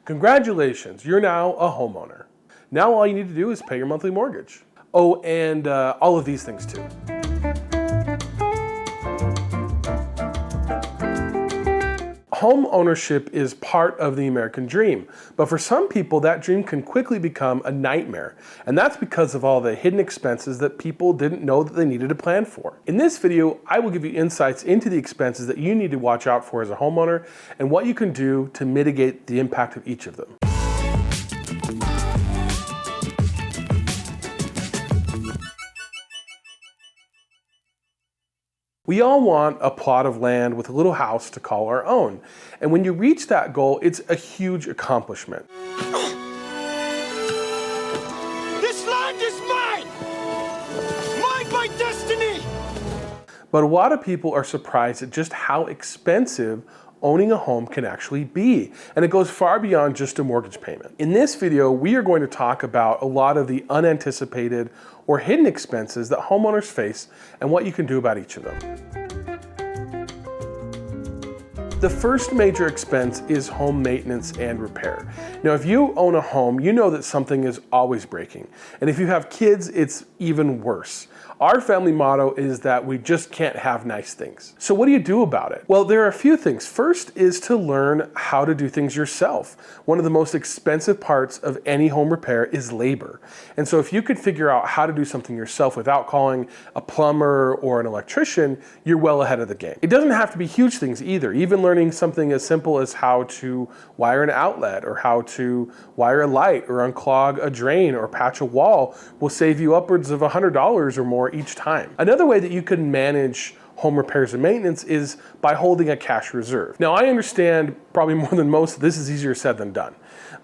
Congratulations, you're now a homeowner. Now all you need to do is pay your monthly mortgage. Oh, and all of these things too. Home ownership is part of the American dream, but for some people that dream can quickly become a nightmare, and that's because of all the hidden expenses that people didn't know that they needed to plan for. In this video, I will give you insights into the expenses that you need to watch out for as a homeowner and what you can do to mitigate the impact of each of them. We all want a plot of land with a little house to call our own. And when you reach that goal, it's a huge accomplishment. This land is mine! Mine by destiny! But a lot of people are surprised at just how expensive owning a home can actually be. And it goes far beyond just a mortgage payment. In this video, we are going to talk about a lot of the unanticipated or hidden expenses that homeowners face and what you can do about each of them. The first major expense is home maintenance and repair. Now, if you own a home, you know that something is always breaking. And if you have kids, it's even worse. Our family motto is that we just can't have nice things. So what do you do about it? Well, there are a few things. First is to learn how to do things yourself. One of the most expensive parts of any home repair is labor. And so if you could figure out how to do something yourself without calling a plumber or an electrician, you're well ahead of the game. It doesn't have to be huge things either. Even learning something as simple as how to wire an outlet or how to wire a light or unclog a drain or patch a wall will save you upwards of $100 or more each time. Another way that you can manage home repairs and maintenance is by holding a cash reserve. Now, I understand probably more than most, this is easier said than done,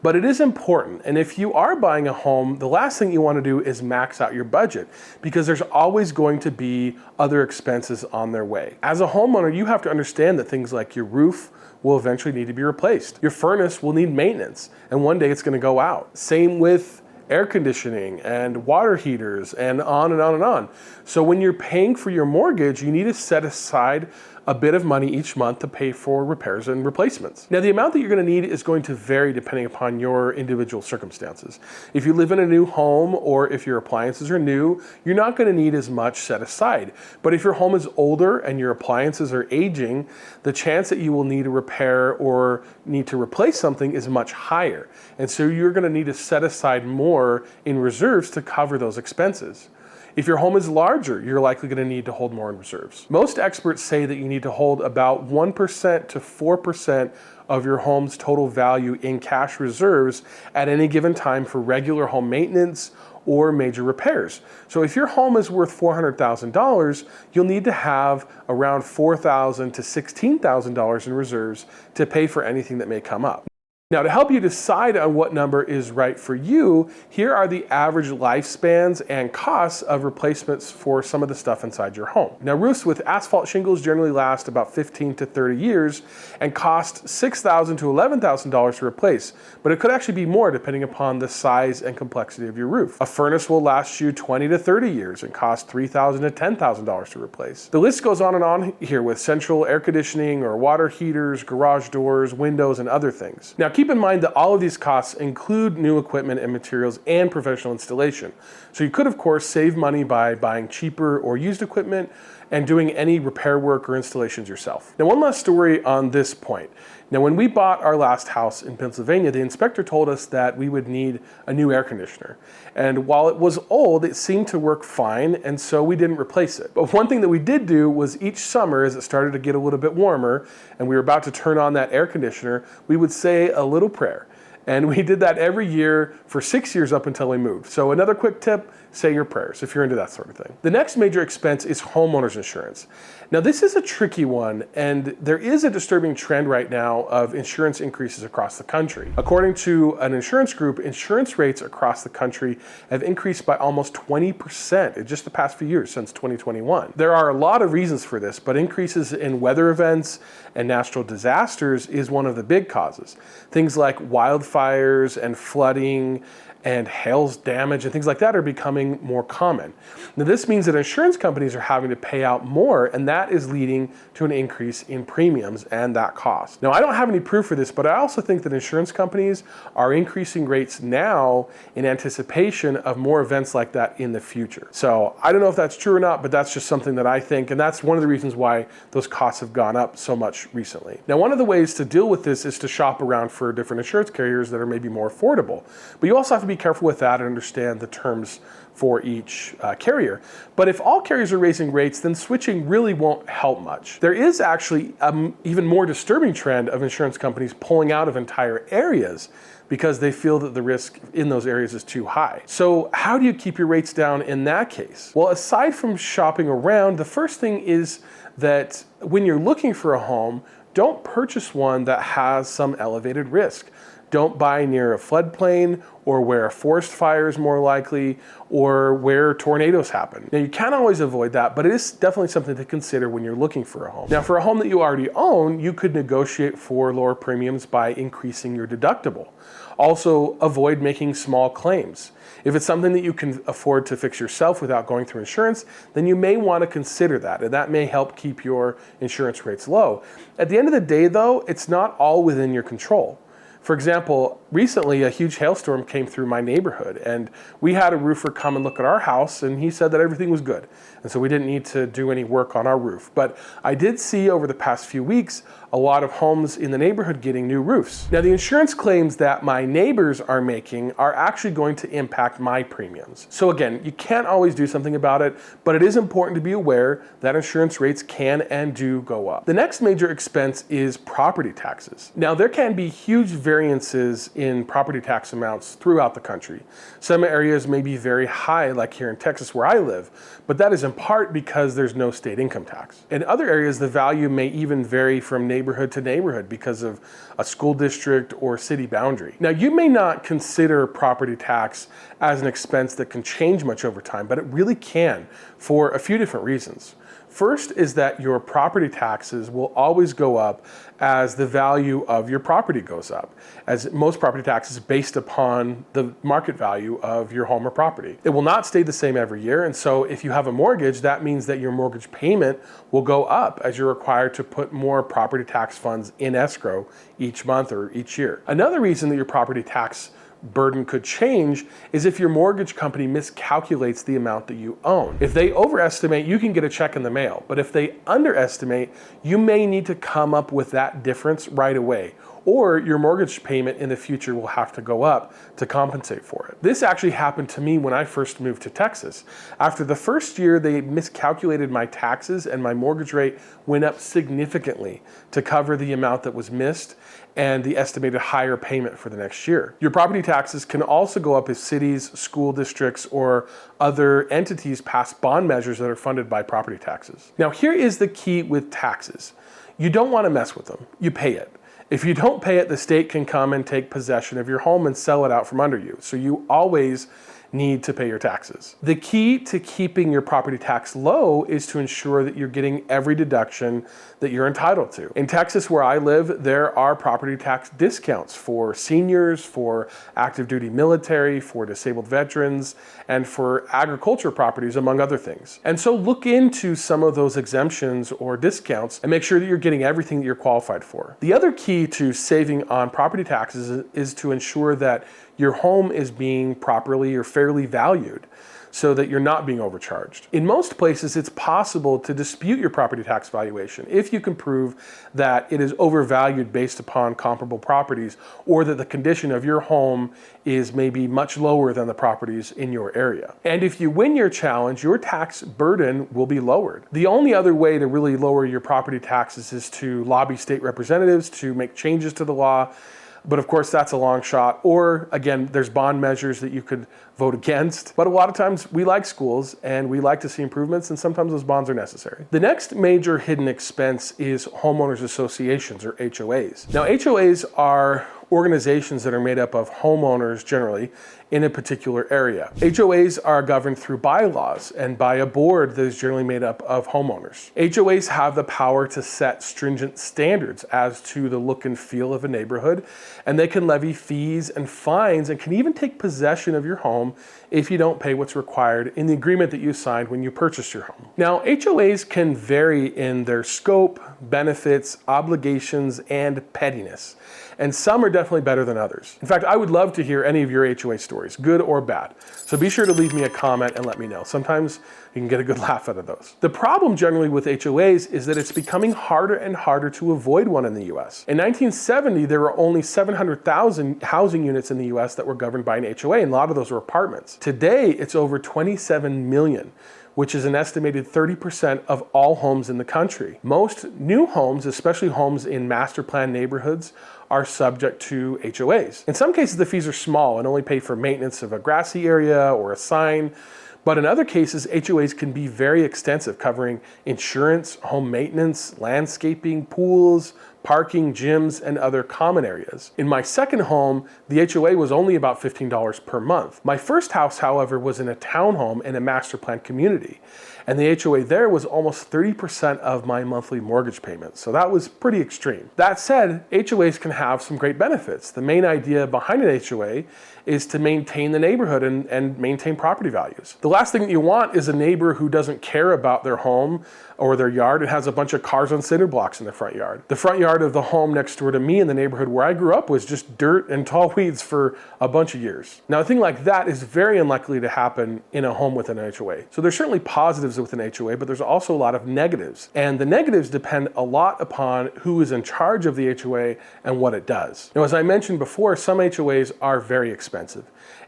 but it is important. And if you are buying a home, the last thing you want to do is max out your budget because there's always going to be other expenses on their way. As a homeowner, you have to understand that things like your roof will eventually need to be replaced. Your furnace will need maintenance, and one day it's going to go out. Same with air conditioning and water heaters and on and on and on. So when you're paying for your mortgage, you need to set aside a bit of money each month to pay for repairs and replacements. Now, the amount that you're going to need is going to vary depending upon your individual circumstances. If you live in a new home or if your appliances are new, you're not going to need as much set aside. But if your home is older and your appliances are aging, the chance that you will need to repair or need to replace something is much higher. And so you're going to need to set aside more in reserves to cover those expenses. If your home is larger, you're likely going to need to hold more in reserves. Most experts say that you need to hold about 1% to 4% of your home's total value in cash reserves at any given time for regular home maintenance or major repairs. So if your home is worth $400,000, you'll need to have around $4,000 to $16,000 in reserves to pay for anything that may come up. Now, to help you decide on what number is right for you, here are the average lifespans and costs of replacements for some of the stuff inside your home. Now, roofs with asphalt shingles generally last about 15 to 30 years and cost $6,000 to $11,000 to replace, but it could actually be more depending upon the size and complexity of your roof. A furnace will last you 20 to 30 years and cost $3,000 to $10,000 to replace. The list goes on here with central air conditioning or water heaters, garage doors, windows, and other things. Now, keep in mind that all of these costs include new equipment and materials and professional installation. So you could, of course, save money by buying cheaper or used equipment and doing any repair work or installations yourself. Now, one last story on this point. Now, when we bought our last house in Pennsylvania, the inspector told us that we would need a new air conditioner. And while it was old, it seemed to work fine, and so we didn't replace it. But one thing that we did do was each summer, as it started to get a little bit warmer, and we were about to turn on that air conditioner, we would say a little prayer. And we did that every year for 6 years up until we moved. So another quick tip, say your prayers if you're into that sort of thing. The next major expense is homeowners insurance. Now, this is a tricky one, and there is a disturbing trend right now of insurance increases across the country. According to an insurance group, insurance rates across the country have increased by almost 20% in just the past few years since 2021. There are a lot of reasons for this, but increases in weather events and natural disasters is one of the big causes. Things like wildfires and flooding and hail damage and things like that are becoming more common. Now this means that insurance companies are having to pay out more, and that is leading to an increase in premiums and that cost. Now I don't have any proof for this, but I also think that insurance companies are increasing rates now in anticipation of more events like that in the future. So I don't know if that's true or not, but that's just something that I think, and that's one of the reasons why those costs have gone up so much recently. Now one of the ways to deal with this is to shop around for different insurance carriers that are maybe more affordable. But you also have to be careful with that and understand the terms for each carrier. But if all carriers are raising rates, then switching really won't help much. There is actually an even more disturbing trend of insurance companies pulling out of entire areas because they feel that the risk in those areas is too high. So how do you keep your rates down in that case? Well, aside from shopping around, the first thing is that when you're looking for a home, don't purchase one that has some elevated risk. Don't buy near a floodplain or where a forest fire is more likely or where tornadoes happen. Now you can't always avoid that, but it is definitely something to consider when you're looking for a home. Now for a home that you already own, you could negotiate for lower premiums by increasing your deductible. Also avoid making small claims. If it's something that you can afford to fix yourself without going through insurance, then you may want to consider that, and that may help keep your insurance rates low. At the end of the day though, it's not all within your control. For example, recently a huge hailstorm came through my neighborhood, and we had a roofer come and look at our house, and he said that everything was good. And so we didn't need to do any work on our roof. But I did see over the past few weeks a lot of homes in the neighborhood getting new roofs. Now the insurance claims that my neighbors are making are actually going to impact my premiums. So again, you can't always do something about it, but it is important to be aware that insurance rates can and do go up. The next major expense is property taxes. Now there can be huge variances in property tax amounts throughout the country. Some areas may be very high, like here in Texas where I live, but that is in part because there's no state income tax. In other areas, the value may even vary from neighborhood to neighborhood because of a school district or city boundary. Now, you may not consider property tax as an expense that can change much over time, but it really can for a few different reasons. First is that your property taxes will always go up as the value of your property goes up, as most property taxes based upon the market value of your home or property. It will not stay the same every year, and so if you have a mortgage, that means that your mortgage payment will go up as you're required to put more property tax funds in escrow each month or each year. Another reason that your property tax burden could change is if your mortgage company miscalculates the amount that you own. If they overestimate, you can get a check in the mail, but if they underestimate, you may need to come up with that difference right away, or your mortgage payment in the future will have to go up to compensate for it. This actually happened to me when I first moved to Texas. After the first year, they miscalculated my taxes and my mortgage rate went up significantly to cover the amount that was missed and the estimated higher payment for the next year. Your property taxes can also go up if cities, school districts, or other entities pass bond measures that are funded by property taxes. Now here is the key with taxes. You don't want to mess with them. You pay it. If you don't pay it, the state can come and take possession of your home and sell it out from under you. So you always need to pay your taxes. The key to keeping your property tax low is to ensure that you're getting every deduction that you're entitled to. In Texas, where I live, there are property tax discounts for seniors, for active duty military, for disabled veterans, and for agriculture properties, among other things. And so look into some of those exemptions or discounts and make sure that you're getting everything that you're qualified for. The other key to saving on property taxes is to ensure that your home is being properly or fairly valued so that you're not being overcharged. In most places, it's possible to dispute your property tax valuation if you can prove that it is overvalued based upon comparable properties, or that the condition of your home is maybe much lower than the properties in your area. And if you win your challenge, your tax burden will be lowered. The only other way to really lower your property taxes is to lobby state representatives to make changes to the law. But of course, that's a long shot. Or again, there's bond measures that you could vote against. But a lot of times we like schools and we like to see improvements, and sometimes those bonds are necessary. The next major hidden expense is homeowners associations, or HOAs. Now, HOAs are organizations that are made up of homeowners generally in a particular area. HOAs are governed through bylaws and by a board that is generally made up of homeowners. HOAs have the power to set stringent standards as to the look and feel of a neighborhood, and they can levy fees and fines and can even take possession of your home if you don't pay what's required in the agreement that you signed when you purchased your home. Now, HOAs can vary in their scope, benefits, obligations, and pettiness. And some are definitely better than others. In fact, I would love to hear any of your HOA stories, good or bad. So be sure to leave me a comment and let me know. Sometimes you can get a good laugh out of those. The problem generally with HOAs is that it's becoming harder and harder to avoid one in the US. In 1970, there were only 700,000 housing units in the US that were governed by an HOA, and a lot of those were apartments. Today, it's over 27 million. Which is an estimated 30% of all homes in the country. Most new homes, especially homes in master plan neighborhoods, are subject to HOAs. In some cases, the fees are small and only pay for maintenance of a grassy area or a sign. But in other cases, HOAs can be very extensive, covering insurance, home maintenance, landscaping, pools, parking, gyms, and other common areas. In my second home, the HOA was only about $15 per month. My first house, however, was in a townhome in a master plan community, and the HOA there was almost 30% of my monthly mortgage payment. So that was pretty extreme. That said, HOAs can have some great benefits. The main idea behind an HOA is to maintain the neighborhood and maintain property values. The last thing that you want is a neighbor who doesn't care about their home or their yard and has a bunch of cars on cinder blocks in the front yard. The front yard of the home next door to me in the neighborhood where I grew up was just dirt and tall weeds for a bunch of years. Now, a thing like that is very unlikely to happen in a home with an HOA. So there's certainly positives with an HOA, but there's also a lot of negatives. And the negatives depend a lot upon who is in charge of the HOA and what it does. Now, as I mentioned before, some HOAs are very expensive.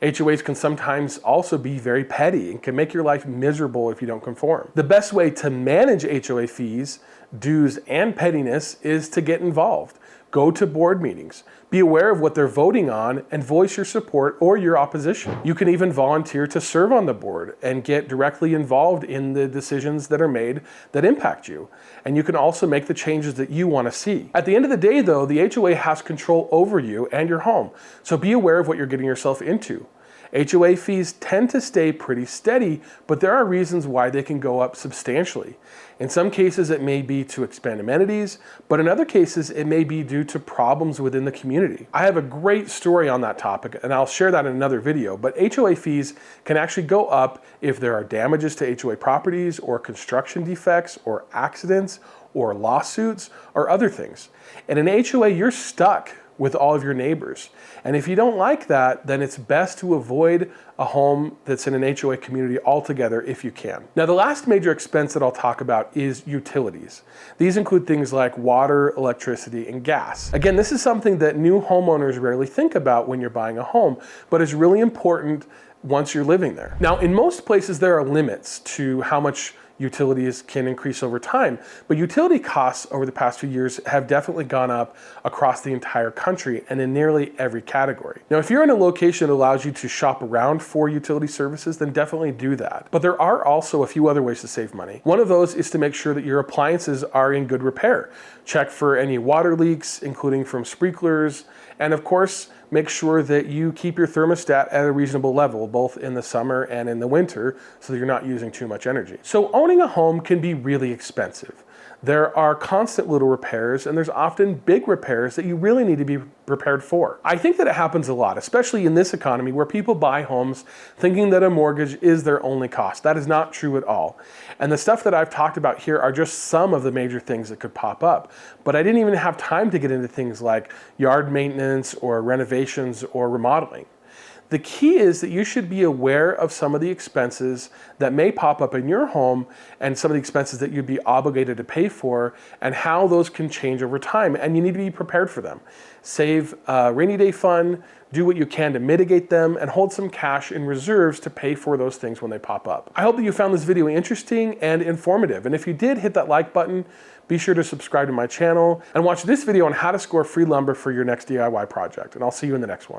HOAs can sometimes also be very petty and can make your life miserable if you don't conform. The best way to manage HOA fees, dues, and pettiness is to get involved. Go to board meetings. Be aware of what they're voting on and voice your support or your opposition. You can even volunteer to serve on the board and get directly involved in the decisions that are made that impact you. And you can also make the changes that you want to see. At the end of the day, though, the HOA has control over you and your home. So be aware of what you're getting yourself into. HOA fees tend to stay pretty steady, but there are reasons why they can go up substantially. In some cases, it may be to expand amenities, but in other cases, it may be due to problems within the community. I have a great story on that topic, and I'll share that in another video, but HOA fees can actually go up if there are damages to HOA properties or construction defects or accidents or lawsuits or other things. And in HOA, you're stuck with all of your neighbors. And if you don't like that, then it's best to avoid a home that's in an HOA community altogether if you can. Now, the last major expense that I'll talk about is utilities. These include things like water, electricity, and gas. Again, this is something that new homeowners rarely think about when you're buying a home, but is really important once you're living there. Now, in most places, there are limits to how much utilities can increase over time, but utility costs over the past few years have definitely gone up across the entire country and in nearly every category. Now, if you're in a location that allows you to shop around for utility services, then definitely do that. But there are also a few other ways to save money. One of those is to make sure that your appliances are in good repair. Check for any water leaks, including from sprinklers, and of course, make sure that you keep your thermostat at a reasonable level, both in the summer and in the winter, so that you're not using too much energy. So owning a home can be really expensive. There are constant little repairs, and there's often big repairs that you really need to be prepared for. I think that it happens a lot, especially in this economy where people buy homes thinking that a mortgage is their only cost. That is not true at all. And the stuff that I've talked about here are just some of the major things that could pop up. But I didn't even have time to get into things like yard maintenance or renovations or remodeling. The key is that you should be aware of some of the expenses that may pop up in your home and some of the expenses that you'd be obligated to pay for and how those can change over time, and you need to be prepared for them. Save a rainy day fund, do what you can to mitigate them, and hold some cash in reserves to pay for those things when they pop up. I hope that you found this video interesting and informative, and if you did, hit that like button. Be sure to subscribe to my channel and watch this video on how to score free lumber for your next DIY project, and I'll see you in the next one.